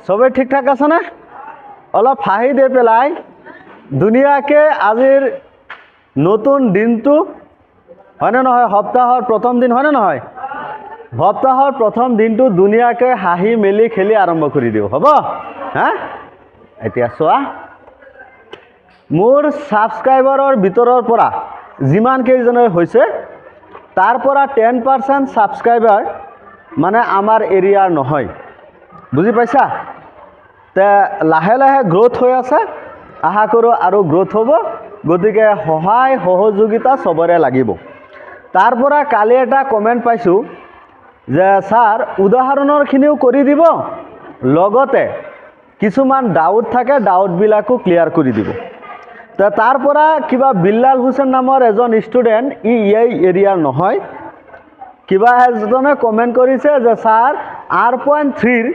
সবে ঠিকঠাক আছে না? অলপ হাঁহি দি পেলাই ধুনীয়াকৈ আজিৰ নতুন দিনটো হয়নে নহয়, সপ্তাহৰ প্ৰথম দিন হয়নে নহয়, সপ্তাহৰ প্ৰথম দিনটো ধুনীয়াকৈ হাঁহি মেলি খেলি আৰম্ভ কৰি দিওঁ, হ'ব? হা, এতিয়া চোৱা, মোৰ ছাবস্ক্ৰাইবাৰৰ ভিতৰৰ পৰা যিমান কেইজনৰ হৈছে তাৰ পৰা 10% ছাবস্ক্ৰাইবাৰ মানে আমাৰ এৰিয়াৰ নহয়, বুজি পাইছা? তে লাহে লাহে গ্ৰোথ হৈ আছে, আশা কৰোঁ আৰু গ্ৰোথ হ'ব, গতিকে সহায় সহযোগিতা চবৰে লাগিব। তাৰ পৰা কালি এটা কমেণ্ট পাইছোঁ যে ছাৰ উদাহৰণৰখিনিও কৰি দিব, লগতে কিছুমান ডাউট থাকে ডাউটবিলাকো ক্লিয়াৰ কৰি দিব। তো তাৰ পৰা কিবা বিল্লাল হুছেইন নামৰ এজন ষ্টুডেণ্ট, এই এৰিয়াৰ নহয়, কিবা এজনে কমেণ্ট কৰিছে যে ছাৰ R.3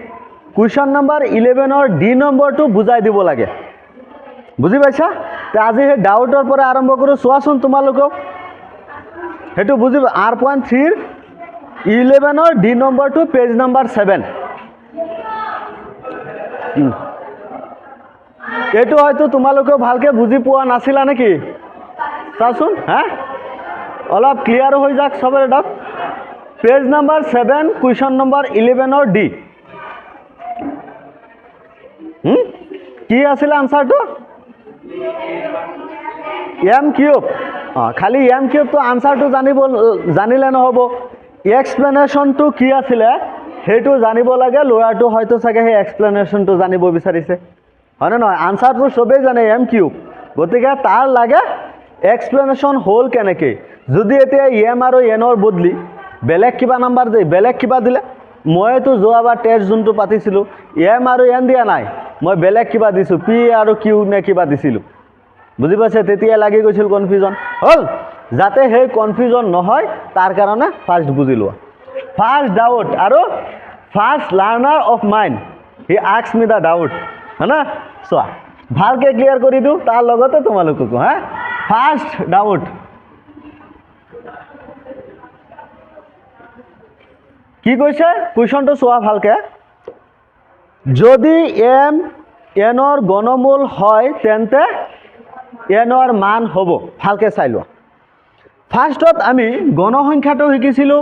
কুৱেশ্যন নম্বৰ 11ৰ D নম্বৰটো বুজাই দিব লাগে, বুজি পাইছা? তো আজি সেই ডাউটৰ পৰা আৰম্ভ কৰোঁ, চোৱাচোন তোমালোকক সেইটো বুজি R.3 11ৰ D নম্বৰটো পেজ নম্বৰ 7। এইটো হয়তো তোমালোকে ভালকৈ বুজি পোৱা নাছিলা নেকি? চাচোন, হা, অলপ ক্লিয়াৰ হৈ যাওক চবৰে doubt. Page number 7 question number 11ৰ D কি আছিলে আনসাৰটো? M cube. খালি এম কিউবটো আনসাৰটো জানিলে নহ'ব, এক্সপ্লেনেশ্যনটো কি আছিলে সেইটো জানিব লাগে। ল'ৰাটো হয়তো চাগে সেই এক্সপ্লেনেশ্যনটো জানিব বিচাৰিছে, হয়নে নহয়? আনসাৰটো চবেই জানে এম কিউব, গতিকে তাৰ লাগে এক্সপ্লেনেশ্যন হ'ল কেনেকৈ। যদি এতিয়া এম আৰু এনৰ বদলি বেলেগ কিবা নাম্বাৰ দিয়ে, বেলেগ কিবা দিলে, মইতো যোৱাবাৰ টেষ্ট যোনটো পাতিছিলোঁ এম আৰু এন দিয়া নাই, মই বেলেগ কিবা দিছোঁ, পি আৰু কিউ নে কিবা দিছিলোঁ, বুজি পাইছে? তেতিয়া লাগি গৈছিল কনফিউজন হ'ল। যাতে সেই কনফিউজন নহয় তাৰ কাৰণে ফাৰ্ষ্ট বুজি লোৱা। ফাৰ্ষ্ট ডাউট আৰু first learner of mind, he ask me the doubt, হয় না? চোৱা ভালকৈ ক্লিয়াৰ কৰি দিওঁ, তাৰ লগতে তোমালোককো। হা, ফাৰ্ষ্ট ডাউট, কি কৈছে কুৱেশ্যনটো চোৱা ভালকৈ। যদি এম এনৰ গণমূল হয় তেন্তে এনৰ মান হ'ব, ভালকৈ চাই লোৱা। ফাৰ্ষ্টত আমি গণসংখ্যাটো শিকিছিলোঁ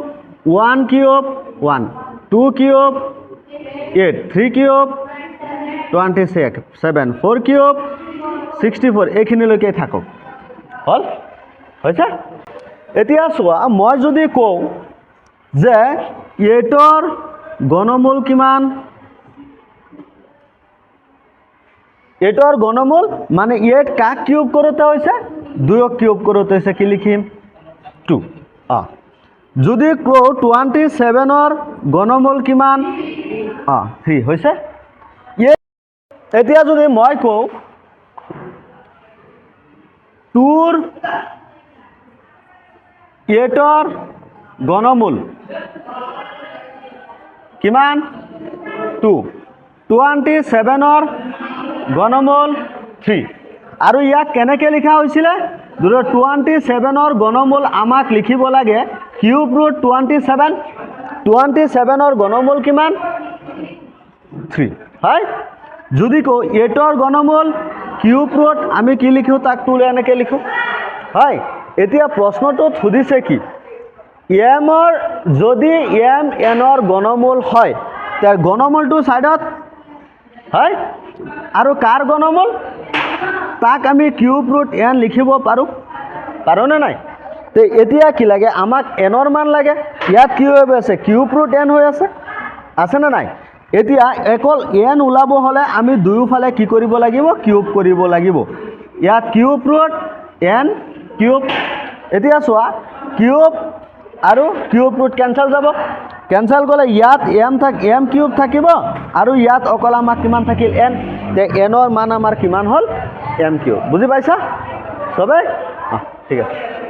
1 কিউব 1, 2 কিউব 8, 3 কিউব 27, 4 কিউব 64, এইখিনিলৈকে থাকক, হ'ল? হৈছে? এতিয়া চোৱা, মই যদি কওঁ যে 8ৰ গণমূল কিমান, 8ৰ গণমূল মানে 8 কাক কিউব কৰোঁতে হৈছে, 2ক কিউব কৰোঁতে হৈছে, কি লিখিম? 2। যদি কওঁ 27ৰ গণমূল কিমান, 3 হৈছে। এতিয়া যদি মই কওঁ 2ৰ 8ৰ গণমূল কিমান, 2, 27ৰ গণমূল 3, আৰু ইয়াক কেনেকৈ লিখা হৈছিলে? 27ৰ গণমূল আমাক লিখিব লাগে কিউব ৰুট 27, 27ৰ গণমূল কিমান, 3, হয়? যদি কওঁ 8ৰ গণমূল কিউব ৰুট, আমি কি লিখোঁ তাক 2 এনেকৈ লিখোঁ, হয়? এতিয়া প্ৰশ্নটোত সুধিছে কি, এমৰ যদি এম এনৰ গণমূল হয় তাৰ গণমূলটো ছাইডত, হয়? আৰু কাৰ গণমূল, তাক আমি কিউব ৰুট এন লিখিব পাৰোঁনে নাই? তো এতিয়া কি লাগে আমাক, এনৰ মান লাগে। ইয়াত কি হৈ আছে, কিউব ৰুট এন হৈ আছেনে নাই? এতিয়া অকল এন ওলাব হ'লে আমি দুয়োফালে কি কৰিব লাগিব, কিউব কৰিব লাগিব। ইয়াত কিউব ৰুট এন কিউব। এতিয়া চোৱা, কিউব আৰু কিউব ৰুট কেঞ্চেল যাব, কেঞ্চেল গ'লে ইয়াত এম কিউব থাকিব, আৰু ইয়াত অকল আমাক কিমান থাকিল, এন। তে এনৰ মান আমাৰ কিমান হ'ল, এম কিউব। বুজি পাইছা চবেই? ঠিক আছে।